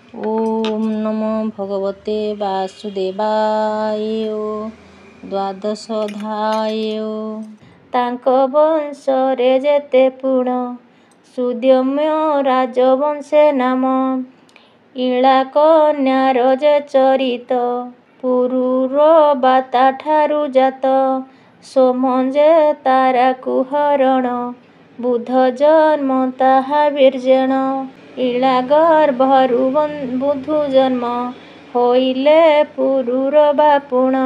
ଓಂ ନମୋ ଭଗବତେ ବାସୁଦେବାୟ। ଦ୍ୱାଦଶୋଧ୍ୟାୟ। ତାଙ୍କ ବଂଶରେ ଯେତେ ପୁଣ ସୁଦ୍ୟମ୍ୟ ରାଜବଂଶେ ନାମ। ଇଳା କନ୍ୟାର ଯେ ଚରିତ ପୁରୁରବାତାଠାରୁ ଜାତ। ସୋମ ଯେ ତାରାକୁ ହରଣ ବୁଧ ଜନ୍ମ ତାହା ବୀର୍ଯ୍ୟେଣ। ଇଳା ଗର୍ଭରୁ ବୁଧୁ ଜନ୍ମ ହୋଇଲେ ପୁରୁର ବାପୁଣ।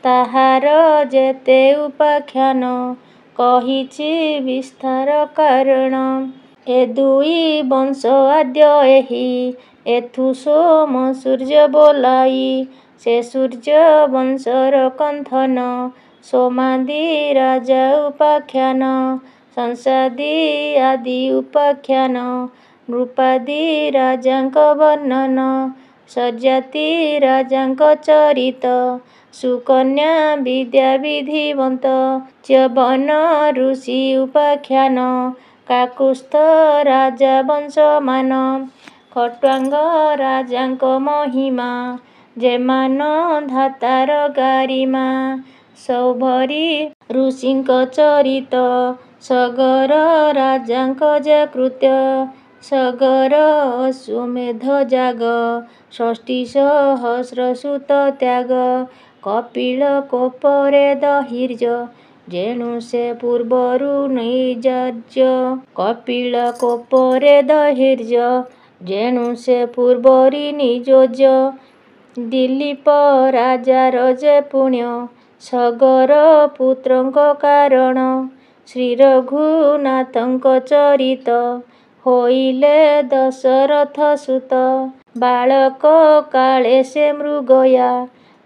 ତାହାର ଯେତେ ଉପାଖ୍ୟାନ କହିଛି ବିସ୍ତାର କାରଣ। ଏ ଦୁଇ ବଂଶ ଆଦ୍ୟ ଏହି ଏଥୁ ସୋମ ସୂର୍ଯ୍ୟ ବୋଲାଇ। ସେ ସୂର୍ଯ୍ୟ ବଂଶର କନ୍ଥନ ସୋମାଦି ରାଜା ଉପାଖ୍ୟାନ। ସଂସାଦି ଆଦି ଉପାଖ୍ୟାନ ନୃପାଦି ରାଜାଙ୍କ ବର୍ଣ୍ଣନ। ସର୍ଯାତି ରାଜାଙ୍କ ଚରିତ ସୁକନ୍ୟା ବିଦ୍ୟା ବିଧିବନ୍ତ। ଚ୍ୟବନ ଋଷି ଉପାଖ୍ୟାନ କାକୁସ୍ଥ ରାଜା ବଂଶମାନ। ଖଟ୍ୱାଙ୍ଗ ରାଜାଙ୍କ ମହିମା ଯେମାନ ଧାତାର ଗାରିମା। ସୌଭରୀ ଋଷିଙ୍କ ଚରିତ ସଗର ରାଜାଙ୍କ ଯେ କୃତ୍ୟ। ସଗର ଅଶ୍ୱମେଧ ଯାଗ ଷଷ୍ଠୀ ସହସ୍ର ସୂତ ତ୍ୟାଗ। କପିଳ କୋପରେ ଦହିର୍ଯ୍ୟ ଯେଣୁ ସେ ପୂର୍ବରୁ ନିଜାର୍ଯ୍ୟ। କପିଳ କୋପରେ ଦହିର୍ଯ୍ୟ ଯେଣୁ ସେ ପୂର୍ବରି ନିଯୋଜ୍ୟ। ଦିଲୀପ ରାଜାର ଯେ ପୁଣ୍ୟ ସଗର ପୁତ୍ରଙ୍କ କାରଣ। ଶ୍ରୀ ରଘୁନାଥଙ୍କ ଚରିତ ହୋଇଲେ ଦଶରଥ ସୁତ। ବାଳକ କାଳେ ସେ ମୃଗୟା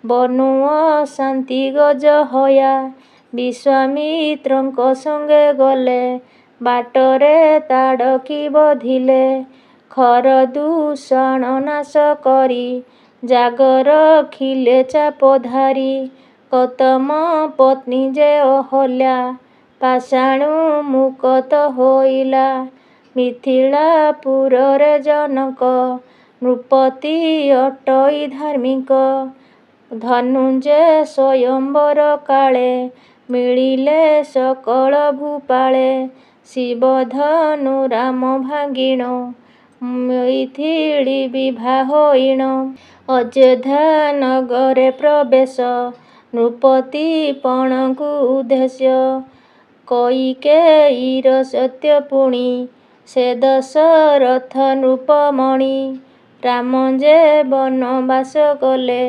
ବନୁ ଅଶାନ୍ତି ଗଜ ହୟା। ବିଶ୍ୱାମିତ୍ରଙ୍କ ସଙ୍ଗେ ଗଲେ ବାଟରେ ତାଡ଼କୀ ବଧିଲେ। ଖର ଦୂଷଣ ନାଶ କରି ଜାଗ ରଖିଲେ ଚାପ ଧାରି। ଗୌତମ ପତ୍ନୀ ଯେ ଅହଲ୍ୟା ପାଷାଣୁ ମୁକତ ହୋଇଲା। ମିଥିଳାପୁରରେ ଜନକ ନୃପତି ଅଟଇ ଧାର୍ମିକ। ଧନୁଞ୍ଜୟ ସ୍ୱୟଂବର କାଳେ ମିଳିଲେ ସକଳ ଭୂପାଳେ। ଶିବଧନୁ ରାମ ଭାଙ୍ଗିଣ ମୈଥିଳୀ ବିଭା ହୋଇଣ। ଅଯୋଧ୍ୟା ନଗରେ ପ୍ରବେଶ ନୃପତି ପଣକୁ ଉଦ୍ଦେଶ୍ୟ। କୈକେୟୀର ସତ୍ୟ ପୁଣି ସେ ଦଶରଥ ନୃପମଣି। ରାମ ଯେ ବନବାସ ଗଲେ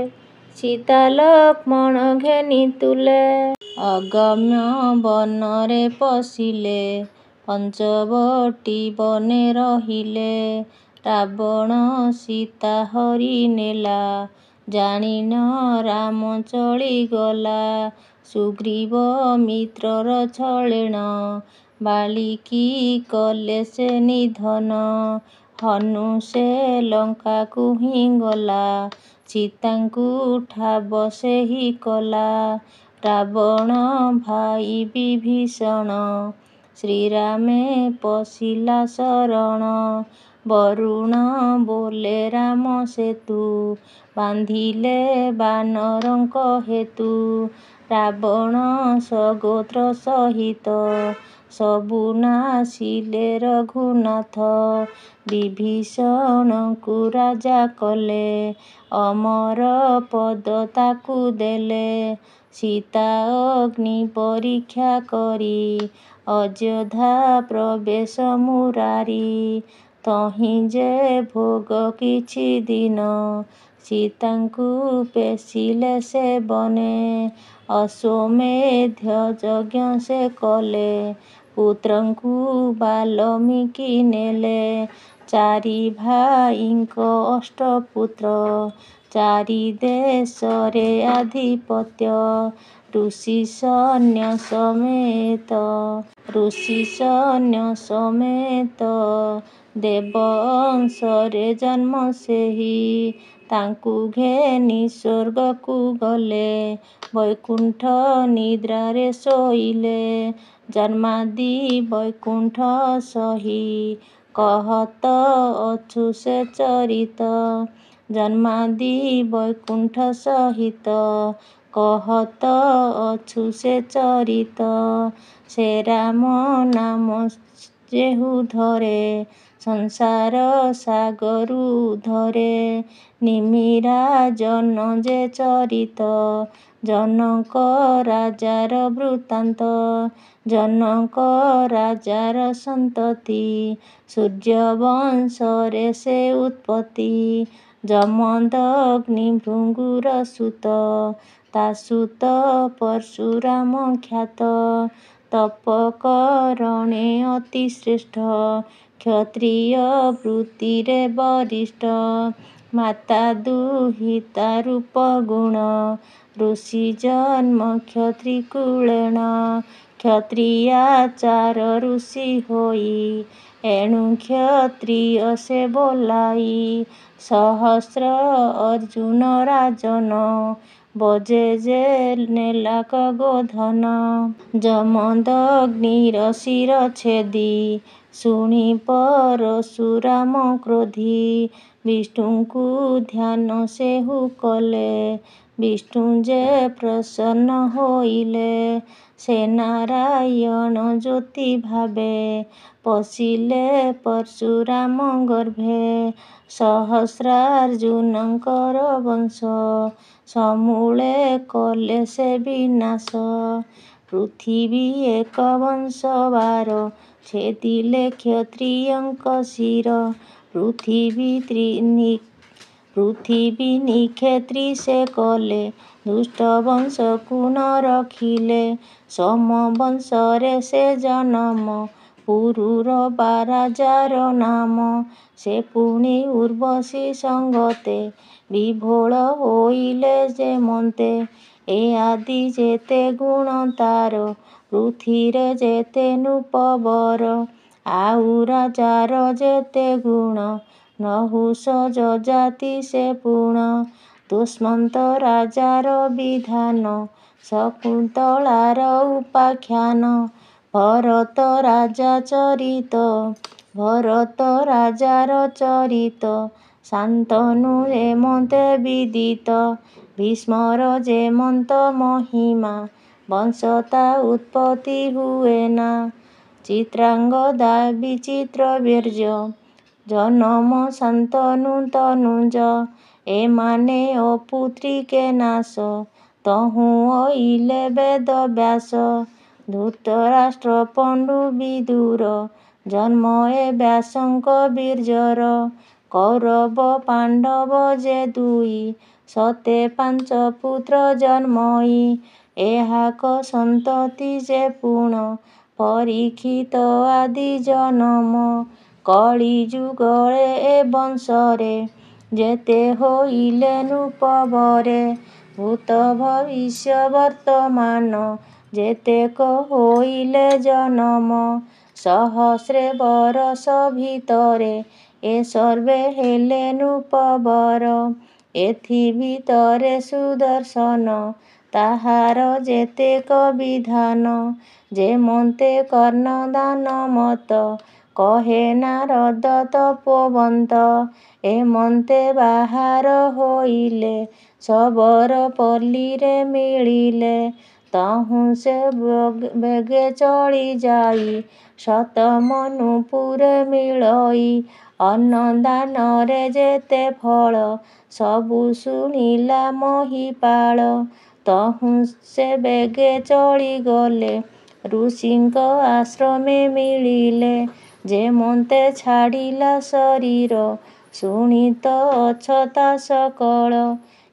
ସୀତା ଲକ୍ଷ୍ମଣ ଘେନି ତୁଲେ। ଅଗମ୍ୟ ବନରେ ପଶିଲେ ପଞ୍ଚବଟୀ ବନେ ରହିଲେ। ରାବଣ ସୀତା ହରି ନେଲା ଜାଣିନ ରାମ ଚଳିଗଲା। ସୁଗ୍ରୀବ ମିତ୍ରର ଛଳେଣ ବାଳିକୀ କଲେ ସେ ନିଧନ। ହନୁ ସେ ଲଙ୍କାକୁ ହିଁ ଗଲା ସୀତାଙ୍କୁ ଠାବ ସେହି କଲା। ରାବଣ ଭାଇ ବିଭୀଷଣ ଶ୍ରୀରାମେ ପଶିଲା ଶରଣ। ବରୁଣ ବୋଲେ ରାମ ସେତୁ ବାନ୍ଧିଲେ ବାନରଙ୍କ ହେତୁ। ରାବଣ ସଗୋତ୍ର ସହିତ ସବୁ ନାସିଲେ ରଘୁନାଥ। ବିଭୀଷଣଙ୍କୁ ରାଜା କଲେ ଅମର ପଦ ତାକୁ ଦେଲେ। ସୀତା ଅଗ୍ନି ପରୀକ୍ଷା କରି ଅଯୋଧ୍ୟା ପ୍ରବେଶ ମୁରାରି। ତହିଁ ଯେ ଭୋଗ କିଛି ଦିନ ସୀତାଙ୍କୁ ପେଷିଲେ ସେ ବନେ। ଅଶ୍ୱମେଧ ଯଜ୍ଞ ସେ କଲେ ପୁତ୍ରଙ୍କୁ ବାଲ୍ମୀକି ନେଲେ। ଚାରି ଭାଇଙ୍କ ଅଷ୍ଟପୁତ୍ର ଚାରି ଦେଶରେ ଆଧିପତ୍ୟ। ଋଷି ସୈନ୍ୟ ସମେତ ଦେବ ଅଂଶରେ ଜନ୍ମ ସେହି। ତାଙ୍କୁ ଘେନି ସ୍ୱର୍ଗକୁ ଗଲେ ବୈକୁଣ୍ଠ ନିଦ୍ରାରେ ଶୋଇଲେ। ଜନ୍ମାଦି ବୈକୁଣ୍ଠ ସହି କହତ ଅଛୁ ସେ ଚରିତ। ଜନ୍ମାଦି ବୈକୁଣ୍ଠ ସହିତ କହତ ଅଛୁ ସେ ଚରିତ। ସେ ରାମ ନାମ ଯେହୁ ଧରେ ସଂସାର ସାଗରୁ ଧରେ। ନିମିରା ଜନ ଯେ ଚରିତ ଜନକ ରାଜାର ବୃତ୍ତାନ୍ତ। ଜନକ ରାଜାର ସନ୍ତତି ସୂର୍ଯ୍ୟବଂଶରେ ସେ ଉତ୍ପତ୍ତି। ଯମଦଗ୍ନି ଭୃଙ୍ଗୁର ସୁତ ତା ସୁତ ପରଶୁରାମ ଖ୍ୟାତ। ତପକରଣେ ଅତି ଶ୍ରେଷ୍ଠ କ୍ଷତ୍ରିୟ ବୃତ୍ତିରେ ବରିଷ୍ଠ। ମାତା ଦୁହିତା ରୂପ ଗୁଣ ଋଷି ଜନ୍ମ କ୍ଷତ୍ରି କୁଳେନ। କ୍ଷତ୍ରିୟାଚାର ଋଷି ହୋଇ ଏଣୁ କ୍ଷତ୍ରିୟ ସେ ବୋଲାଇ। ସହସ୍ର ଅର୍ଜୁନ ରାଜନ ବଜେ ଯେ ନେଲା ଗୋଧନ। ଯମଦଗ୍ନିର ଶିର ଛେଦି ଶୁଣି ପରଶୁରାମ କ୍ରୋଧି। ବିଷ୍ଣୁଙ୍କୁ ଧ୍ୟାନ ସେହୁ କଲେ ବିଷ୍ଣୁ ଯେ ପ୍ରସନ୍ନ ହୋଇଲେ। ସେ ନାରାୟଣ ଜ୍ୟୋତି ଭାବେ ପଶିଲେ ପରଶୁରାମ ଗର୍ଭେ। ସହସ୍ରାର୍ଜୁନଙ୍କର ବଂଶ ସମୂଳେ କଲେ ସେ ବିନାଶ। ପୃଥିବୀ ଏକ ବଂଶ ବାର ଛେଦିଲେ କ୍ଷତ୍ରିୟଙ୍କ ଶିର। ପୃଥିବୀ ନିକ୍ଷେତ୍ରୀ ସେ କଲେ ଦୁଷ୍ଟ ବଂଶକୁ ନ ରଖିଲେ। ସୋମ ବଂଶରେ ସେ ଜନମ ପୁରୁର ରାଜାର ନାମ। ସେ ପୁଣି ଉର୍ବଶୀ ସଙ୍ଗତେ ବିଭୋଳ ହୋଇଲେ ଯେମନ୍ତେ। ଏ ଆଦି ଯେତେ ଗୁଣ ତାର ପୃଥ୍ୱୀରେ ଯେତେ ନୃପବର। ଆଉ ରାଜାର ଯେତେ ଗୁଣ ନହୁଷ ଯଯାତି ସେ ପୁଣ। ଦୁଷ୍ମନ୍ତ ରାଜାର ବିଧାନ ଶକୁନ୍ତଳାର ଉପାଖ୍ୟାନ। ଭରତ ରାଜା ଚରିତ ଭରତ ରାଜାର ଚରିତ ଶାନ୍ତନୁ ଯେମନ୍ତେ ବିଦିତ। ଭୀଷ୍ମର ଯେମନ୍ତ ମହିମା ବଂଶ ତା ଉତ୍ପତ୍ତି ହୁଏନା। ଚିତ୍ରାଙ୍ଗଦା ବିଚିତ୍ର ବୀର୍ଯ୍ୟ ଜନମ ଶାନ୍ତନୁ ତନୁଜ। ଏମାନେ ଅପୁତ୍ରିକେ ନାଶ ତହୁଁ ଅଇଲେ ବେଦ ବ୍ୟାସ। ଧୃତରାଷ୍ଟ୍ର ପଣ୍ଡୁ ବିଦୁର ଜନ୍ମ ଏ ବ୍ୟାସଙ୍କ ବୀର୍ଯ୍ୟର। କୌରବ ପାଣ୍ଡବ ଯେ ଦୁଇ ସତେ ପାଞ୍ଚ ପୁତ୍ର ଜନ୍ମଇ। ଏହାକ ସନ୍ତତି ଯେ ପୁଣ ପରୀକ୍ଷିତ ଆଦି ଜନମ। କଳି ଯୁଗଳେ ଏ ବଂଶରେ ଯେତେ ହୋଇଲେ ନୃପବରେ। ଭୂତ ଭବିଷ୍ୟ ବର୍ତ୍ତମାନ ଯେତେକ ହୋଇଲେ ଜନମ। ସହସ୍ରେ ବରଷ ଭିତରେ ଏ ସର୍ବେ ହେଲେ ନୃପବର। ଏଥି ଭିତରେ ସୁଦର୍ଶନ ତାହାର ଯେତେକ ବିଧାନ। ଯେମନ୍ତେ କର୍ଣ୍ଣଦାନ ମତ କହେ ନାରଦ ତପୋବନ୍ତ। ଏମନ୍ତେ ବାହାର ହୋଇଲେ ଶବର ପଲ୍ଲୀରେ ମିଳିଲେ। ତହୁଁ ସେ ବେଗେ ଚଳି ଯାଇ ଶତମନୁପୁରେ ମିଳଇ। ଅନ୍ନଦାନରେ ଯେତେ ଫଳ ସବୁ ଶୁଣିଲା ମହୀପାଳ। ତହୁଁ ସେ ବେଗେ ଚଳିଗଲେ ଋଷିଙ୍କ ଆଶ୍ରମେ ମିଳିଲେ। ଯେମନ୍ତେ ଛାଡ଼ିଲା ଶରୀର ଶୁଣିତ ଅଛତା ସକଳ।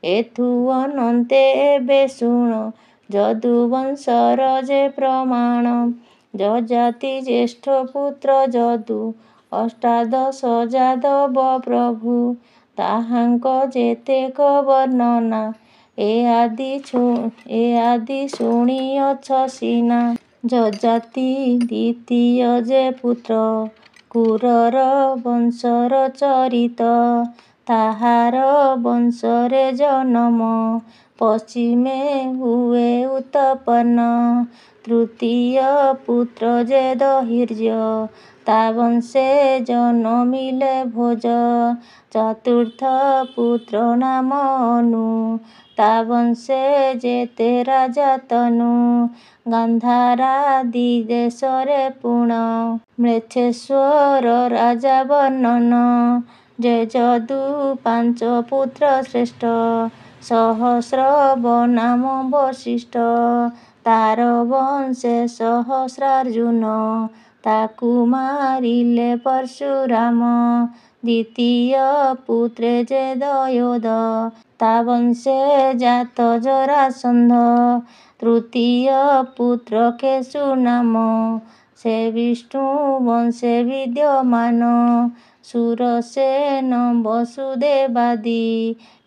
ଏଥୁ ଅନନ୍ତେ ଏବେ ଶୁଣ ଯଦୁବଂଶର ଯେ ପ୍ରମାଣ। ଯଯାତି ଜ୍ୟେଷ୍ଠ ପୁତ୍ର ଯଦୁ ଅଷ୍ଟାଦଶ ଯାଦବ ପ୍ରଭୁ। ତାହାଙ୍କ ଯେତେକ ବର୍ଣ୍ଣନା ଏ ଆଦି ଶୁଣିଅଛ ସିନା। ଯଯାତି ଦ୍ୱିତୀୟ ଯେ ପୁତ୍ର କୁରର ବଂଶର ଚରିତ। ତାହାର ବଂଶରେ ଜନମ। ପଶ୍ଚିମେ ହୁଏ ଉତ୍ପନ୍ନ। ତୃତୀୟ ପୁତ୍ର ଯେ ଦହିର୍ଯ୍ୟ। ତା ବଂଶେ ଜନମିଲେ ଭୋଜ। ଚତୁର୍ଥ ପୁତ୍ର ନାମ ଅନୁ। ତା ବଂଶେ ଯେତେ ରାଜା ତନୁ। ଗାନ୍ଧାରାଦି ଦେଶରେ ପୁଣ। ମ୍ଲେଚ୍ଛେଶ୍ୱର ରାଜା ବର୍ଣ୍ଣନ। ଯେ ଯଦୁ ପାଞ୍ଚ ପୁତ୍ର ଶ୍ରେଷ୍ଠ। ସହସ୍ରବ ନାମ ବଶିଷ୍ଠ। ତାର ବଂଶେ ସହସ୍ରାର୍ଜୁନ। ତାକୁ ମାରିଲେ ପରଶୁରାମ। ଦ୍ୱିତୀୟ ପୁତ୍ରେ ଯେ ଦୟୋଦ। ତା ବଂଶେ ଜାତ ଜରାସନ୍ଧ। ତୃତୀୟ ପୁତ୍ର କେଶୁ ନାମ। ସେ ବିଷ୍ଣୁ ବଂଶେ ବିଦ୍ୟମାନ। ଶୂରସେନ ବସୁଦେବାଦି।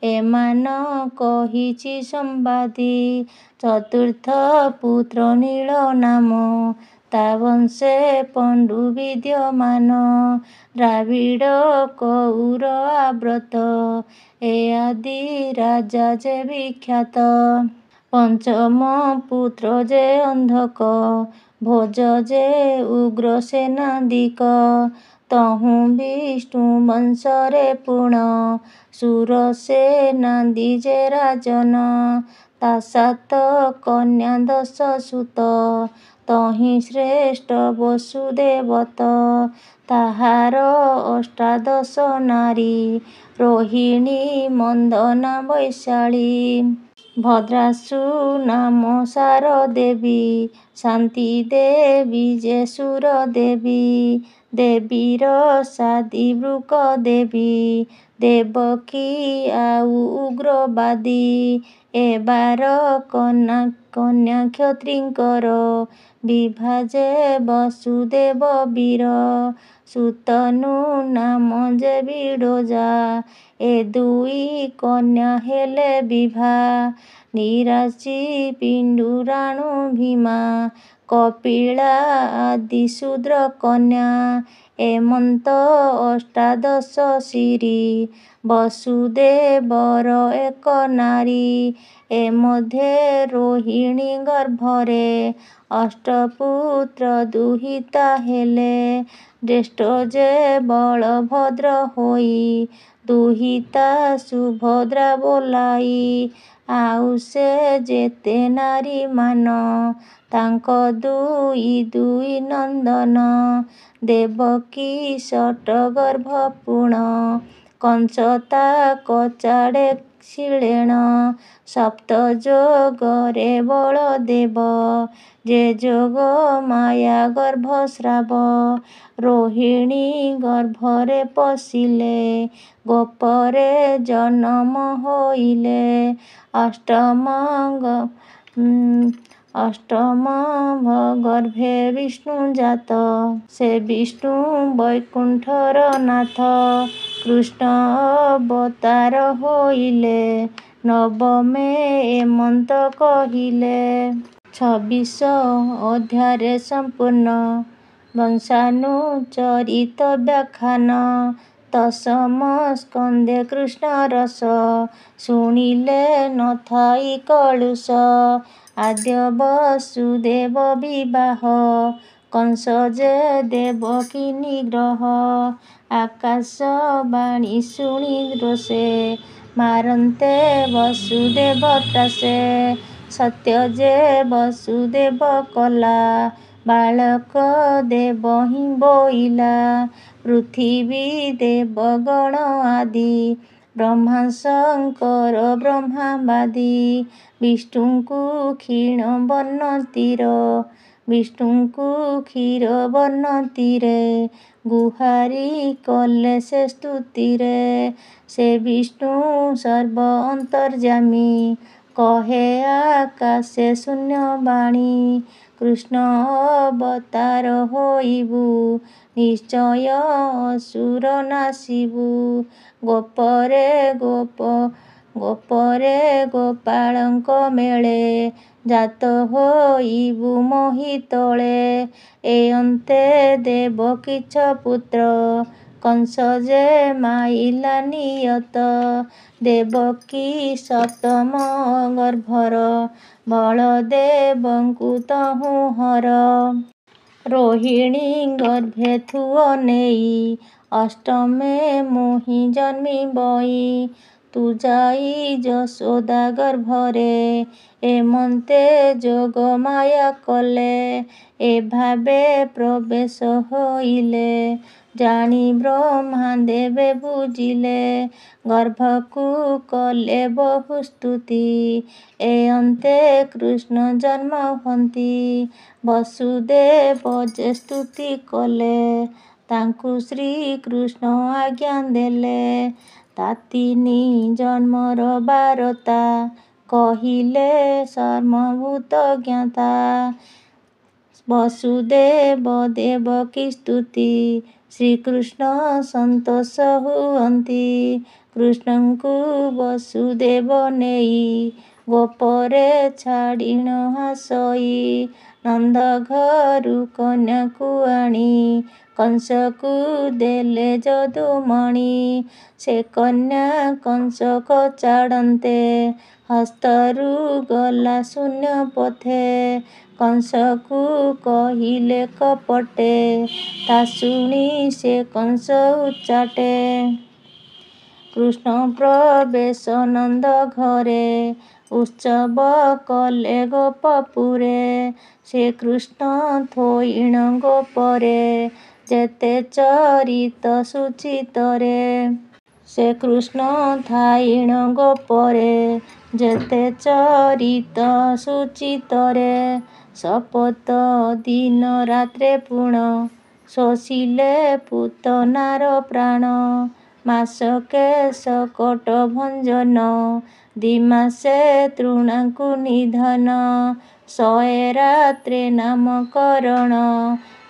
ଏମାନ କହିଛି ସମ୍ବାଦି। ଚତୁର୍ଥ ପୁତ୍ର ନୀଳ ନାମ। ତା ବଂଶେ ପଣ୍ଡୁ ବିଦ୍ୟମାନ। ଦ୍ରାବିଡ଼ କଉର ଆବ୍ରତ। ଏ ଆଦି ରାଜା ଯେ ବିଖ୍ୟାତ। ପଞ୍ଚମ ପୁତ୍ର ଯେ ଅନ୍ଧକ। ଭୋଜ ଯେ ଉଗ୍ରସେନାଦିକ। ତହୁଁ ବିଷ୍ଣୁ ବଂଶରେ ପୁଣ। ଶୂରସେନାଦି ଯେ ରାଜନ। ତା ସାତ କନ୍ୟା ଦଶ ସୁତ। ତହିଁ ଶ୍ରେଷ୍ଠ ବସୁଦେବତ। ତାହାର ଅଷ୍ଟାଦଶ ନାରୀ। ରୋହିଣୀ ମନ୍ଦନା ବୈଶାଳୀ। ଭଦ୍ରାଶୁ ନାମ ଶାରଦେବୀ। ଶାନ୍ତି ଦେବୀ ଯେ ସୁର ଦେବୀ। ଦେବୀର ସାଦି ବୃକ ଦେବୀ। ଦେବକୀ ଆଉ ଉଗ୍ରବାଦୀ। ଏ ବାର କନ୍ୟା କ୍ଷତ୍ରିଙ୍କର। ବିଭା ଯେ ବସୁଦେବ ବୀର। ସୁତନୁ ନାମ ଯେ ବିଡ଼ୋଜା। ଏ ଦୁଇ କନ୍ୟା ହେଲେ ବିଭା। ନିରାଶି ପିଣ୍ଡୁରାଣୁ ଭୀମା। କପିଳା ଆଦି ଶୂଦ୍ର କନ୍ୟା। ଏମନ୍ତ ଅଷ୍ଟାଦଶ ଶିରୀ। ବସୁଦେବର ଏକ ନାରୀ। ଏ ମଧ୍ୟେ ରୋହିଣୀ ଗର୍ଭରେ। ଅଷ୍ଟପୁତ୍ର ଦୁହିତା ହେଲେ। ଜ୍ୟେଷ୍ଠ ଯେ ବଳଭଦ୍ର ହୋଇ। ଦୁହିତା ସୁଭଦ୍ରା ବୋଲାଇ। ଆଉ ସେ ଯେତେ ନାରୀମାନ। ତାଙ୍କ ଦୁଇ ଦୁଇ ନନ୍ଦନ। ଦେବକୀ ଶତଗର୍ଭ ପୁଣ। କଂସ ତା କଚାଡ଼େ ଶିଳେଣ। ସପ୍ତ ଯୋଗରେ ବଳଦେବ। ଯେ ଯୋଗ ମାୟା ଗର୍ଭସ୍ରାବ। ରୋହିଣୀ ଗର୍ଭରେ ପଶିଲେ। ଗୋପରେ ଜନମ ହୋଇଲେ। ଅଷ୍ଟମ ଗର୍ଭେ ବିଷ୍ଣୁ ଜାତ। ସେ ବିଷ୍ଣୁ ବୈକୁଣ୍ଠର ନାଥ। କୃଷ୍ଣ ଅବତାର ହୋଇଲେ। ନବମେ ଏମନ୍ତ କହିଲେ। 26 ଅଧ୍ୟାୟରେ ସମ୍ପୂର୍ଣ୍ଣ। ବଂଶାନୁଚରିତ ବ୍ୟାଖ୍ୟାନ। ଦଶମ ସ୍କନ୍ଧେ କୃଷ୍ଣ ରସ। ଶୁଣିଲେ ନଥାଇ କଳୁଷ। ଆଦ୍ୟ ବସୁଦେବ ବିବାହ। କଂସ ଯେ ଦେବକୀ ନିଗ୍ରହ। ଆକାଶ ବାଣୀ ଶୁଣି ରୋଷେ। ମାରନ୍ତେ ବସୁଦେବ ତ୍ରାସେ। ସତ୍ୟ ଯେ ବସୁଦେବ କଲା। ବାଳକ ଦେବ ହିଁ ବୋଇଲା। ପୃଥିବୀ ଦେବଗଣ ଆଦି। ବ୍ରହ୍ମା ଶଙ୍କର ବ୍ରହ୍ମାବାଦୀ। ବିଷ୍ଣୁଙ୍କୁ କ୍ଷୀଣ ବର୍ଣ୍ଣତିର। ବିଷ୍ଣୁଙ୍କୁ କ୍ଷୀର ବର୍ଣ୍ଣତିରେ। ଗୁହାରି କଲେ ସେ ସ୍ତୁତିରେ। ସେ ବିଷ୍ଣୁ ସର୍ବ ଅନ୍ତର୍ଯ୍ୟାମୀ। କହେ ଆକାଶେ ଶୂନ୍ୟବାଣୀ। କୃଷ୍ଣ ଅବତାର ହୋଇବୁ। ନିଶ୍ଚୟ ଅସୁର ନାଶିବୁ। ଗୋପରେ ଗୋପାଳଙ୍କ ମେଳେ। ଜାତ ହୋଇବୁ ମହୀତଳେ। ଏ ଅନ୍ତେ ଦେବ କିଛ ପୁତ୍ର। କଂସ ଯେ ମାଇଲା ନିୟତ ଦେବକୀ ସପ୍ତମ ଗର୍ଭର ବଳଦେବଙ୍କୁ ତହୁଁ ହର। ରୋହିଣୀ ଗର୍ଭେ ଥୁଅ ନେଇ ଅଷ୍ଟମେ ମୁହିଁ ଜନ୍ମିବଇ। ତୁ ଯାଇ ଯଶୋଦା ଗର୍ଭରେ ଏମନ୍ତେ ଯୋଗ ମାୟା କଲେ। ଏ ଭାବେ ପ୍ରବେଶ ହୋଇଲେ ଜାଣି ବ୍ରହ୍ମା ଦେବେ ବୁଝିଲେ। ଗର୍ଭକୁ କଲେ ବହୁ ସ୍ତୁତି ଏ ଅନ୍ତେ କୃଷ୍ଣ ଜନ୍ମ ହନ୍ତି। ବସୁଦେବ ଯେ ସ୍ତୁତି କଲେ ତାଙ୍କୁ ଶ୍ରୀକୃଷ୍ଣ ଆଜ୍ଞା ଦେଲେ। ତାତିନି ଜନ୍ମର ବାରତା କହିଲେ ସର୍ବଭୂତ ଜ୍ଞାତା। ବସୁଦେବ ଦେବକୀ ସ୍ତୁତି ଶ୍ରୀକୃଷ୍ଣ ସନ୍ତୋଷ ହୁଅନ୍ତି। କୃଷ୍ଣଙ୍କୁ ବସୁଦେବ ନେଇ ଗୋପରେ ଛାଡ଼ିଣ ହାସଇ। ନନ୍ଦ ଘରୁ କନ୍ୟାକୁ ଆଣି କଂସକୁ ଦେଲେ ଯଦୁମଣି। ସେ କନ୍ୟା କଂସ କଚାଡ଼ନ୍ତେ ହସ୍ତରୁ ଗଲା ଶୂନ୍ୟ ପଥେ। କଂସକୁ କହିଲେ କପଟେ ତା ଶୁଣି ସେ କଂସ ଉଚାଟେ। କୃଷ୍ଣ ପ୍ରବେଶ ନନ୍ଦ ଘରେ ଉତ୍ସବ କଲେ ଗୋପପୁରେ। ଶ୍ରୀକୃଷ୍ଣ ଥୋଇଣ ଗୋପରେ ଯେତେ ଚରିତ ସୁଚିତରେ। ସେ କୃଷ୍ଣ ଥାଇଣ ଗୋପରେ ଯେତେ ଚରିତ ସୁଚିତରେ। ଶପଥ ଦିନ ରାତ୍ରେ ପୁଣ ଶୋଷିଲେ ପୂତନାର ପ୍ରାଣ। ମାସକେ ଶକଟ ଭଞ୍ଜନ ଦିମାସେ ତୃଣାଙ୍କୁ ନିଧନ। 100 ରାତ୍ରେ ନାମକରଣ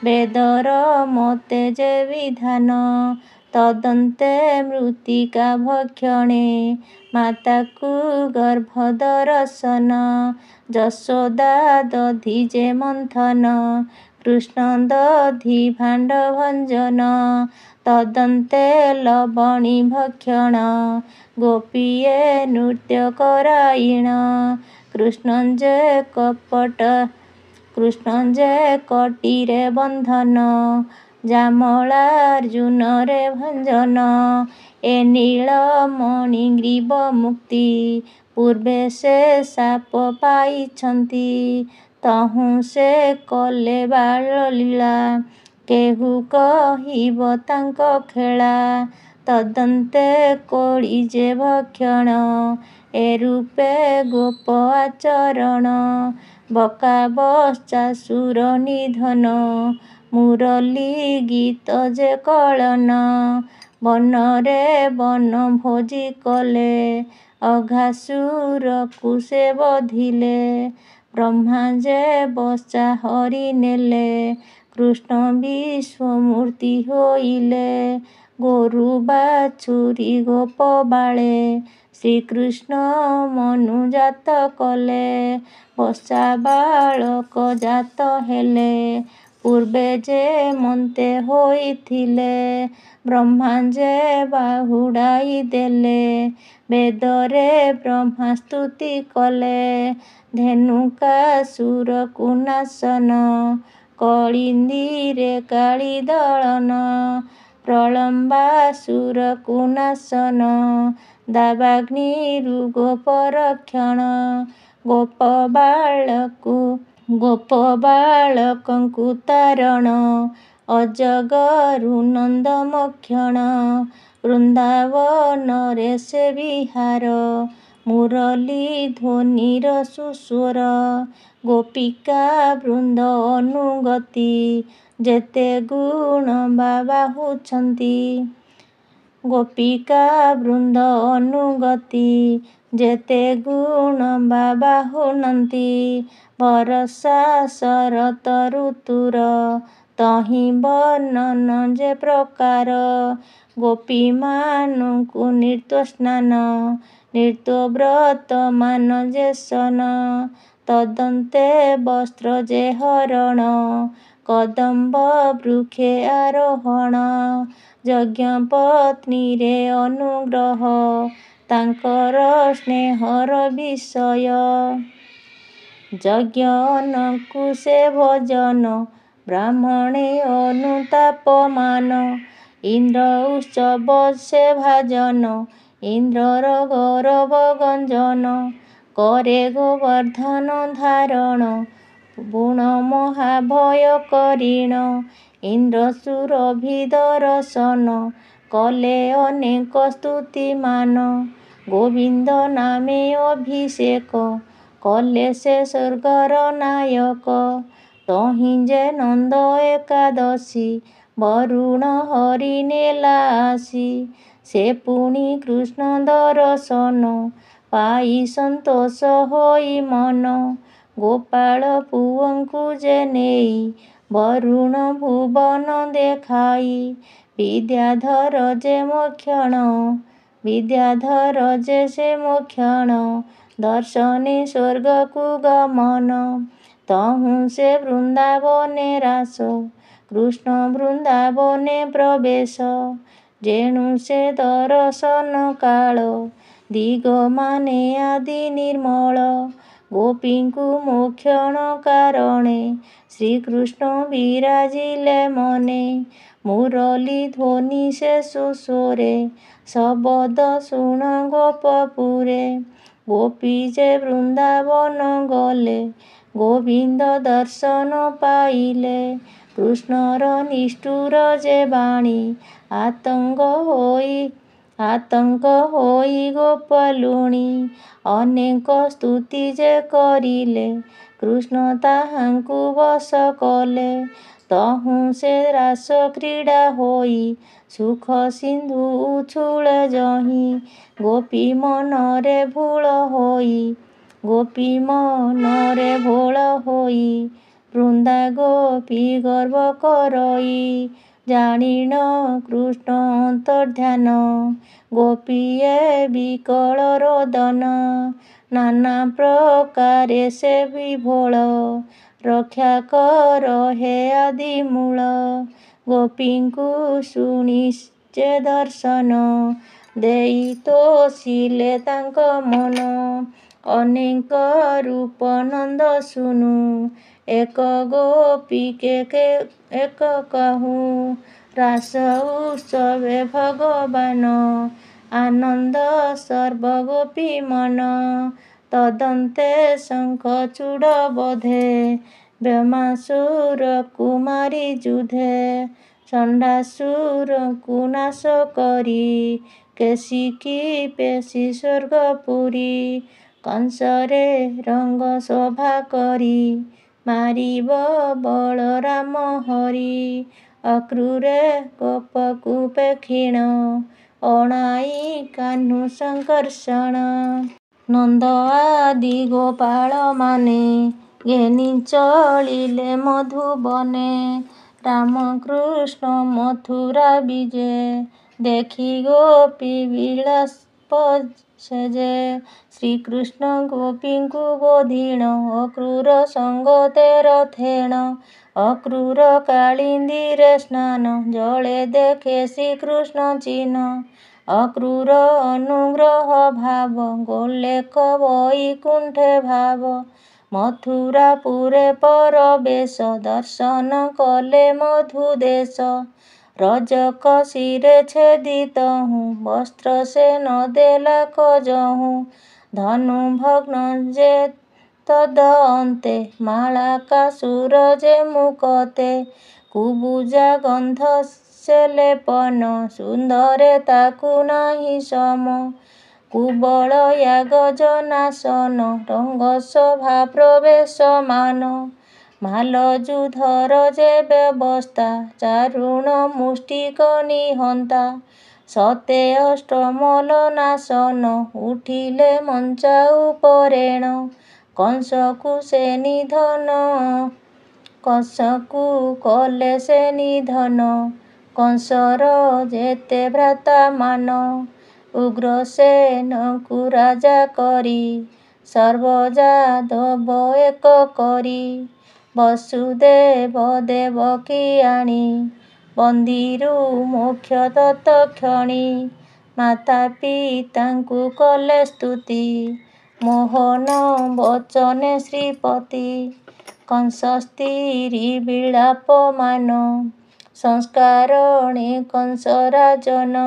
ବେଦର ମତେ ଯେ ବିଧାନ। ତଦନ୍ତେ ମୃତ୍ତିକା ଭକ୍ଷଣେ ମାତାକୁ ଗର୍ଭ ଦର୍ଶନ। ଯଶୋଦା ଦଧି ଯେ ମନ୍ଥନ କୃଷ୍ଣ ଦଧି ଭାଣ୍ଡ ଭଞ୍ଜନ। ତଦନ୍ତେ ଲବଣୀ ଭକ୍ଷଣ ଗୋପୀଏ ନୃତ୍ୟ କରାଇଣ। କୃଷ୍ଣ ଯେ କଟିରେ ବନ୍ଧନ ଯାମଳାର୍ଜୁନରେ ଭଞ୍ଜନ। ଏ ନୀଳମଣି ଗ୍ରୀବ ମୁକ୍ତି ପୂର୍ବେ ସେ ଶାପ ପାଇଛନ୍ତି। ତହୁଁ ସେ କଲେ ବାଳଲୀଳା କେହୁ କହିବ ତାଙ୍କ ଖେଳା। ତଦନ୍ତେ କୋଳି ଯେ ଭକ୍ଷଣ ଏ ରୂପେ ଗୋପ ଆଚରଣ। ବକାବଶ୍ଚାସୁର ନିଧନ ମୁରଲୀ ଗୀତ ଯେ କଳନ। ବନରେ ବନ ଭୋଜି କଲେ ଅଘାସୁରକୁ ସେ ବଧିଲେ। ବ୍ରହ୍ମା ଯେ ବଚା ହରି ନେଲେ କୃଷ୍ଣ ବିଶ୍ୱମୂର୍ତ୍ତି ହୋଇଲେ। ଗୋରୁ ବାଛୁରୀ ଗୋପ ବାଳେ ଶ୍ରୀକୃଷ୍ଣ ମନୁଜାତ କଲେ। ବତ୍ସା ବାଳକ ଜାତ ହେଲେ ପୂର୍ବେ ଯେ ମନ୍ତେ ହୋଇଥିଲେ। ବ୍ରହ୍ମା ଯେ ବାହୁଡ଼ାଇ ଦେଲେ ବେଦରେ ବ୍ରହ୍ମା ସ୍ତୁତି କଲେ। ଧେନୁକାସୁରକୁ ନାଶନ କଳିନ୍ଦୀରେ କାଳୀ ଦଳନ। ପ୍ରଳମ୍ବାସୁରକୁ ନାଶନ ଦାବାଗ୍ନିରୁ ଗୋପ ରକ୍ଷଣ। ଗୋପ ବାଳକଙ୍କୁ ତାରଣ ଅଜଗରୁ ନନ୍ଦ ମୋକ୍ଷଣ। ବୃନ୍ଦାବନରେ ସେ ବିହାର ମୁରଲୀ ଧ୍ୱନିର ସୁସ୍ୱର। ଗୋପିକା ବୃନ୍ଦ ଅନୁଗତି ଯେତେ ଗୁଣ ବାହୁଛନ୍ତି। ଗୋପିକା ବୃନ୍ଦ ଅନୁଗତି ଯେତେ ଗୁଣ ବାହୁନନ୍ତି। ବରଷା ଶରତ ଋତୁର ତହିଁ ବର୍ଣ୍ଣନ ଯେ ପ୍ରକାର। ଗୋପୀମାନଙ୍କୁ ନିତ୍ୟସ୍ନାନ ନିତ୍ୟବ୍ରତ ମାନ ଯେ ସନ। ତଦନ୍ତେ ବସ୍ତ୍ର ଯେ ହରଣ କଦମ୍ବ ବୃକ୍ଷେ ଆରୋହଣ। ଯଜ୍ଞପତ୍ନୀରେ ଅନୁଗ୍ରହ, ତାଙ୍କର ସ୍ନେହର ବିଷୟ। ଯଜ୍ଞ ଅନକୁଶେ ଭଜନ, ବ୍ରାହ୍ମଣେ ଅନୁତାପମାନ। ଇନ୍ଦ୍ର ଉତ୍ସବ ସେ ଭାଜନ, ଇନ୍ଦ୍ରର ଗୌରବ ଗଞ୍ଜନ। କରେ ଗୋବର୍ଦ୍ଧନ ଧାରଣ, ଗୁଣ ମହାଭୟ କରିଣ। ଇନ୍ଦ୍ର ସୁରଭି ଦରଶନ, କଲେ ଅନେକ ସ୍ତୁତିମାନ। ଗୋବିନ୍ଦ ନାମେ ଅଭିଷେକ, କଲେ ସେ ସ୍ୱର୍ଗର ନାୟକ। ତହିଁ ଯେ ନନ୍ଦ ଏକାଦଶୀ, ବରୁଣ ହରି ନେଲା ଆସି। ସେ ପୁଣି କୃଷ୍ଣ ଦରଶନ, ପାଇ ସନ୍ତୋଷ ହୋଇ ମନ। ଗୋପାଳ ପୁଅଙ୍କୁ ଯେ ନେଇ, ବରୁଣ ଭୁବନ ଦେଖାଇ। ବିଦ୍ୟାଧର ଯେ ମୋକ୍ଷଣ, ବିଦ୍ୟାଧର ଯେ ସେ ମୋକ୍ଷଣ। ଦର୍ଶନେ ସ୍ୱର୍ଗକୁ ଗମନ, ତହୁଁ ସେ ବୃନ୍ଦାବନେ ରାସ। କୃଷ୍ଣ ବୃନ୍ଦାବନେ ପ୍ରବେଶ, ଯେଣୁ ସେ ଦରଶନ କାଳ। ଦିଗମାନେ ଆଦି ନିର୍ମଳ, ଗୋପୀଙ୍କୁ ମୋକ୍ଷଣ କାରଣେ। ଶ୍ରୀକୃଷ୍ଣ ବିରାଜିଲେ ମନେ, ମୁରଲୀ ଧ୍ୱନି ସେ ସୁସ୍ୱରେ। ଶବଦ ଶୁଣ ଗୋପପୁରେ, ଗୋପୀ ଯେ ବୃନ୍ଦାବନ ଗଲେ। ଗୋବିନ୍ଦ ଦର୍ଶନ ପାଇଲେ, କୃଷ୍ଣର ନିଷ୍ଠୁର ଯେ ବାଣୀ। ଆତଙ୍କ ହୋଇ ଗୋପଲୁଣୀ, ଅନେକ ସ୍ତୁତି ଯେ କରିଲେ। କୃଷ୍ଣ ତାହାଙ୍କୁ ବଶ କଲେ, ତହୁଁ ସେ ରାସ କ୍ରୀଡ଼ା ହୋଇ। ସୁଖ ସିନ୍ଧୁ ଉଛୁଳେ ଯହିଁ, ଗୋପୀ ମନରେ ଭୋଳ ହୋଇ। ଗୋପୀ ମନରେ ଭୋଳ ହୋଇ, ବୃନ୍ଦା ଗୋପୀ ଗର୍ବ କରଇ। ଜାଣିଣ କୃଷ୍ଣ ଅନ୍ତର୍ଦ୍ଧାନ, ଗୋପୀ ଏ ବିକଳ ରୋଦନ। ନାନା ପ୍ରକାରେ ସେ ବିଭୋଳ, ରକ୍ଷା କର ହେ ଆଦିମୂଳ। ଗୋପୀଙ୍କୁ ଶୁଣି ଯେ ଦର୍ଶନ, ଦେଇ ତୋଷିଲେ ତାଙ୍କ ମନ। ଅନେକ ରୂପ ନନ୍ଦ ଶୁନୁ, ଏକ ଗୋପୀକେ ଏକ କହୁ। ରାସ ଉତ୍ସବେ ଭଗବାନ, ଆନନ୍ଦ ସର୍ବ ଗୋପୀ ମନ। ତଦନ୍ତେ ଶଙ୍ଖଚୂଡ଼ ବଧେ, ବ୍ରହ୍ମାସୁରକୁ ମାରି ଯୁଧେ। ଷଣ୍ଢାସୁରଙ୍କୁ ନାଶ କରି, କେଶିକି ପେଶି ସ୍ୱର୍ଗପୁରୀ। କଂସରେ ରଙ୍ଗ ଶୋଭା କରି, ମାରିବ ବଳରାମ ହରି। ଅକ୍ରୂରେ ଗୋପକୂପେ କ୍ଷୀଣ, ଅଣାଇ କାହ୍ନୁ ସଂକର୍ଷଣ। ନନ୍ଦ ଆଦି ଗୋପାଳମାନେ, ଘେନି ଚଳିଲେ ମଧୁବନେ। ରାମକୃଷ୍ଣ ମଥୁରା ବିଜେ, ଦେଖି ଗୋପୀ ବିଳାପ ସେଜେ। ଶ୍ରୀକୃଷ୍ଣ ଗୋପୀଙ୍କୁ ବୋଧିଣ, ଅକ୍ରୂର ସଙ୍ଗ ତେର ଥେଣ। ଅକ୍ରୂର କାଳିନ୍ଦୀରେ ସ୍ନାନ, ଜଳେ ଦେଖେ ଶ୍ରୀକୃଷ୍ଣ ଚିହ୍ନ। ଅକ୍ରୂର ଅନୁଗ୍ରହ ଭାବ, ଗୋଲେକ ବୈକୁଣ୍ଠେ ଭାବ। ମଥୁରାପୁରେ ପରବେଶ, ଦର୍ଶନ କଲେ ମଧୁଦେଶ। ରଜକ ଶିରେ ଛେଦି ତହୁଁ, ବସ୍ତ୍ର ସେ ନ ଦେଲା କଜହୁଁ। ଧନୁ ଭଗ୍ନ ଯେ ତଦ ଅନ୍ତେ, ମାଳାକାସୁର ଯେ ମୁକତେ। କୁବୁଜା ଗନ୍ଧ ସେ ଲେପନ, ସୁନ୍ଦରେ ତାକୁ ନାହିଁ ସମ। କୁବଳ ୟାଗ ଜନାସନ, ରଙ୍ଗ ଶୋଭା ପ୍ରବେଶମାନ। ମାଲ୍ୟଯୁଧର ଯେ ବ୍ୟବସ୍ଥା, ଚାରୁଣ ମୁଷ୍ଟିକ ନିହନ୍ତା। ସତେ ଅଷ୍ଟମଲ ନାଶନ, ଉଠିଲେ ମଞ୍ଚା ଉପରେଣ। କଂସକୁ ସେ ନିଧନ, କଂସକୁ କଲେ ସେ ନିଧନ। କଂସର ଯେତେ ଭ୍ରାତାମାନ, ଉଗ୍ରସେନଙ୍କୁ ରାଜା କରି। ସର୍ବ ଯାଦବ ଏକ କରି, ବସୁଦେବ ଦେବକୀ ଆଣି ବନ୍ଦିରୁ ମୋକ୍ଷ ତତ୍କ୍ଷଣି ମାତା ପିତାଙ୍କୁ କଲେ ସ୍ତୁତି ମୋହନ ବଚନେ ଶ୍ରୀପତି କଂସ ସ୍ତ୍ରୀ ବିଳାପ ମାନ ସଂସ୍କାରଣେ କଂସ ରାଜନ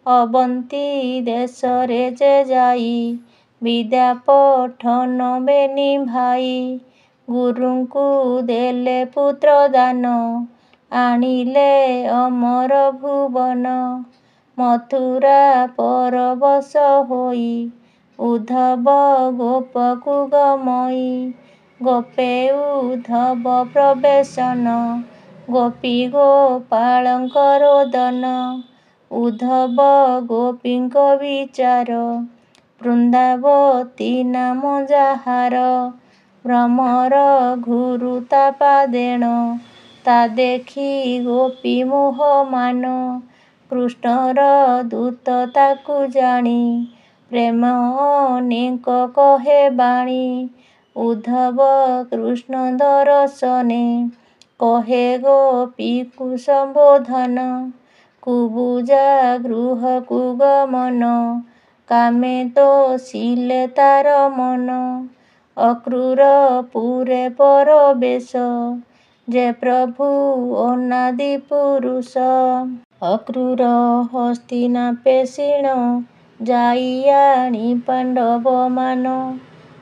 ଅବନ୍ତୀ ଦେଶରେ ଯେ ଯାଇ ବିଦ୍ୟା ପଠନ ବେନି ଭାଇ ଗୁରୁଙ୍କୁ ଦେଲେ ପୁତ୍ର ଦାନ ଆଣିଲେ ଅମର ଭୁବନ ମଥୁରା ପରବଶ ହୋଇ ଉଦ୍ଧବ ଗୋପକୁ ଗମଇ ଗୋପେ ଉଦ୍ଧବ ପ୍ରବେଶନ ଗୋପୀ ଗୋପାଳଙ୍କ ରୋଦନ ଉଦ୍ଧବ ଗୋପୀଙ୍କ ବିଚାର ବୃନ୍ଦାବତୀ ନାମ ଯାହାର ଭ୍ରମର ଘୁରୁ ତା ପାଦେଣ ତା ଦେଖି ଗୋପୀ ମୋହମାନ କୃଷ୍ଣର ଦୂତ ତାକୁ ଜାଣି ପ୍ରେମ ଅନେକ କହେ ବାଣୀ ଉଦ୍ଧବ କୃଷ୍ଣ ଦର୍ଶନେ କହେ ଗୋପୀକୁ ସମ୍ବୋଧନ କୁବୁଜା ଗୃହକୁ ଗମନ କାମେ ତୋଷିଲେ ତାର ମନ ଅକ୍ରୂର ପୁରେ ପରବେଶ ଯେ ପ୍ରଭୁ ଅନାଦି ପୁରୁଷ ଅକ୍ରୂର ହସ୍ତିନାପେଷିଣ ଯାଇ ଆଣି ପାଣ୍ଡବମାନ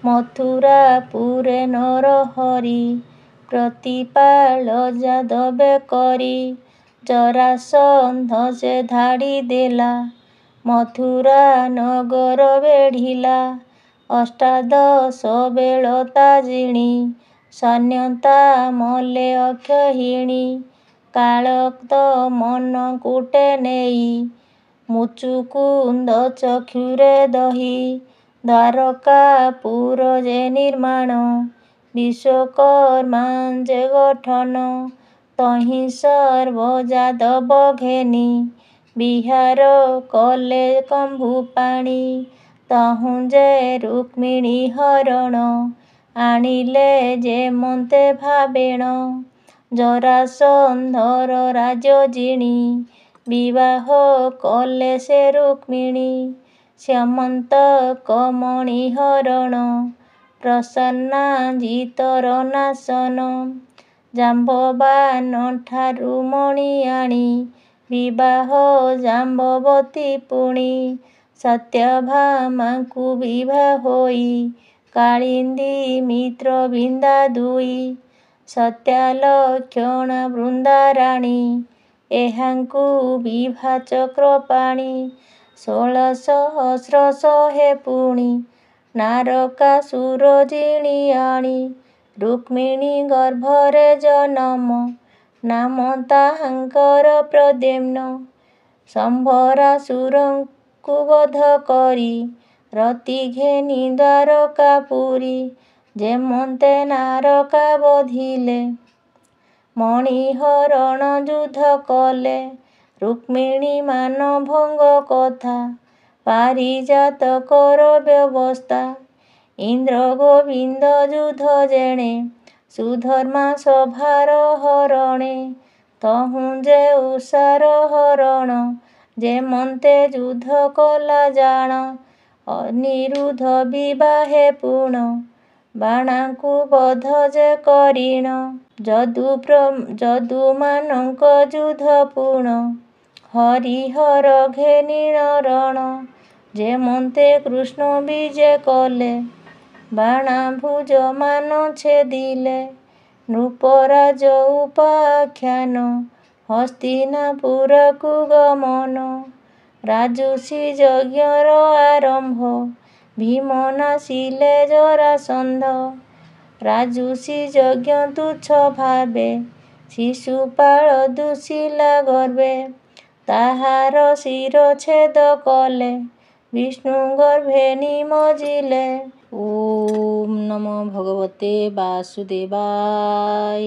ମଥୁରା ପୁରେ ନରହରି ପ୍ରତିପାଳ ଯାଦବେ କରି ଜରାସନ୍ଧ ସେ ଧାଡ଼ି ଦେଲା ମଥୁରା ନଗର ବେଢ଼ିଲା ଅଷ୍ଟାଦଶ ବେଳ ତା ଜିଣି ସୈନ୍ୟତା ମଲେ ଅକ୍ଷହିଣୀ କାଳ ଦମନ କୁଟେ ନେଇ ମୁଚୁକୁନ୍ଦ ଚକ୍ଷୁରେ ଦହି ଦ୍ୱାରକାପୁର ଯେ ନିର୍ମାଣ ବିଶ୍ୱକର୍ମା ଯେ ଗଠନ ତହିଁ ସର୍ବ ଯାଦବ ଘେନି ବିହାର କଲେ କମ୍ଭୁ ପାଣି ତହୁଁ ଯେ ରୁକ୍ମିଣୀ ହରଣ ଆଣିଲେ ଯେ ମନ୍ତେ ଭାବେଣ ଜରାସନ୍ଧର ରାଜ୍ୟ ଜିଣି ବିବାହ କଲେ ସେ ରୁକ୍ମିଣୀ ସ୍ୟମନ୍ତକ ମଣି ହରଣ ପ୍ରସନ୍ନାଜିତର ନାଶନ ଜାମ୍ବବାନ ଠାରୁ ମଣି ଆଣି ବିବାହ ଜାମ୍ବବତୀ ପୁଣି ସତ୍ୟଭାମାଙ୍କୁ ବିଭା ହୋଇ କାଳିନ୍ଦୀ ମିତ୍ର ବିନ୍ଦା ଦୁଇ ସତ୍ୟାଲକ୍ଷଣା ବୃନ୍ଦାରାଣୀ ଏହାଙ୍କୁ ବିଭା ଚକ୍ରପାଣି 16,000 ଶହେ ପୁଣି ନାରକାସୁର ଜିଣି ଆଣି ରୁକ୍ମିଣୀ ଗର୍ଭରେ ଜନମ ନାମ ତାହାଙ୍କର ପ୍ରଦ୍ୟୁମ୍ନ ସମ୍ଭରାସୁରଙ୍କୁ ବଧ କରି ରତି ଘେନି ଦ୍ୱାରକାପୁରୀ ଯେମନ୍ତେ ନାରକା ବଧିଲେ ମଣିହରଣ ଯୁଦ୍ଧ କଲେ ରୁକ୍ମିଣୀ ମାନଭଙ୍ଗ କଥା ପାରିଜାତକର ବ୍ୟବସ୍ଥା ଇନ୍ଦ୍ର ଗୋବିନ୍ଦ ଯୁଦ୍ଧ ଯେଣେ ସୁଧର୍ମା ସଭାର ହରଣେ ତହୁଁ ଯେ ଉଷାର ହରଣ ଯେମନ୍ତେ ଯୁଦ୍ଧ କଲା ଜାଣ ଅନିରୁଦ୍ଧ ବିବାହେ ପୁଣ ବାଣାଙ୍କୁ ବଧ ଯେ କରିଣ ଯଦୁମାନଙ୍କ ଯୁଦ୍ଧ ପୁଣ ହରିହର ଘେନିଣ ରଣ ଯେମନ୍ତେ କୃଷ୍ଣ ବିଜେ କଲେ ବାଣାଭୁଜ ମାନ ଛେଦିଲେ ନୃପରାଜ ଉପାଖ୍ୟାନ ହସ୍ତିନାପୁରକୁ ଗମନ ରାଜୁଷି ଯଜ୍ଞର ଆରମ୍ଭ ଭୀମ ନାସିଲେ ଜରାସନ୍ଧ ରାଜୁଷି ଯଜ୍ଞ ତୁଚ୍ଛ ଭାବେ ଶିଶୁପାଳ ଦୁଷିଲା ଗର୍ବେ ତାହାର ଶିରଚ୍ଛେଦ କଲେ ବିଷ୍ଣୁ ଗର୍ଭେ ନିମଜିଲେ। ଓମ୍ ନମୋ ଭଗବତେ ବାସୁଦେବାୟ।